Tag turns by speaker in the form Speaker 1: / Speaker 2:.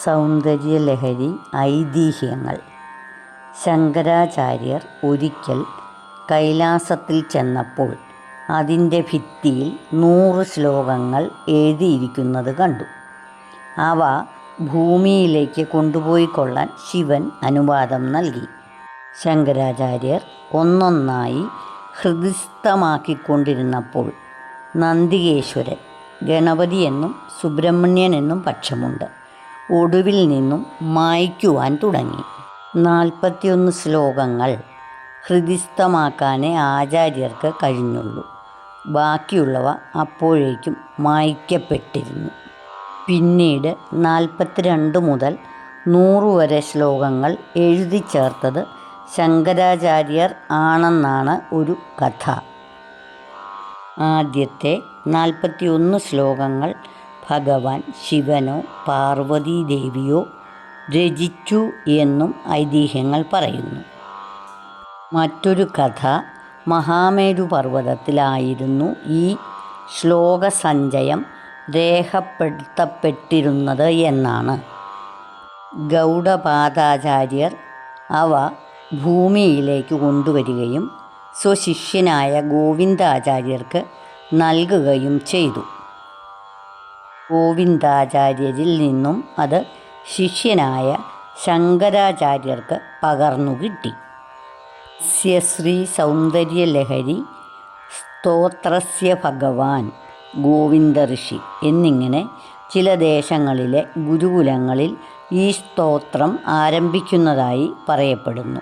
Speaker 1: സൗന്ദര്യലഹരി ഐതിഹ്യങ്ങൾ. ശങ്കരാചാര്യർ ഒരിക്കൽ കൈലാസത്തിൽ ചെന്നപ്പോൾ അതിൻ്റെ ഭിത്തിയിൽ 100 ശ്ലോകങ്ങൾ എഴുതിയിരിക്കുന്നത് കണ്ടു. അവ ഭൂമിയിലേക്ക് കൊണ്ടുപോയിക്കൊള്ളാൻ ശിവൻ അനുവാദം നൽകി. ശങ്കരാചാര്യർ ഒന്നൊന്നായി ഹൃദിസ്ഥമാക്കിക്കൊണ്ടിരുന്നപ്പോൾ നന്ദികേശ്വരൻ, ഗണപതി എന്നും സുബ്രഹ്മണ്യൻ എന്നും പക്ഷമുണ്ട്, ഒടുവിൽ നിന്നും മായ്ക്കുവാൻ തുടങ്ങി. 41 ശ്ലോകങ്ങൾ ഹൃദിസ്ഥമാക്കാനേ ആചാര്യർക്ക് കഴിഞ്ഞുള്ളൂ. ബാക്കിയുള്ളവ അപ്പോഴേക്കും മായ്ക്കപ്പെട്ടിരുന്നു. പിന്നീട് 42 മുതൽ 100 വരെ ശ്ലോകങ്ങൾ എഴുതി ചേർത്തത് ശങ്കരാചാര്യർ ആണെന്നാണ് ഒരു കഥ. ആദ്യത്തെ 41 ശ്ലോകങ്ങൾ ഭഗവാൻ ശിവനോ പാർവതീദേവിയോ രചിച്ചു എന്നും ഐതിഹ്യങ്ങൾ പറയുന്നു. മറ്റൊരു കഥ മഹാമേരു പർവ്വതത്തിലായിരുന്നു ഈ ശ്ലോകസഞ്ചയം രേഖപ്പെടുത്തപ്പെട്ടിരുന്നത് എന്നാണ്. ഗൗഡപാദാചാര്യർ അവ ഭൂമിയിലേക്ക് കൊണ്ടുവരികയും സ്വശിഷ്യനായ ഗോവിന്ദാചാര്യർക്ക് നൽകുകയും ചെയ്തു. ഗോവിന്ദാചാര്യരിൽ നിന്നും അത് ശിഷ്യനായ ശങ്കരാചാര്യർക്ക് പകർന്നു കിട്ടി. ശ്രീ സൗന്ദര്യലഹരി സ്തോത്രസ്യ ഭഗവാൻ ഗോവിന്ദ ഋഷി എന്നിങ്ങനെ ചില ദേശങ്ങളിലെ ഗുരുകുലങ്ങളിൽ ഈ സ്തോത്രം ആരംഭിക്കുന്നതായി പറയപ്പെടുന്നു.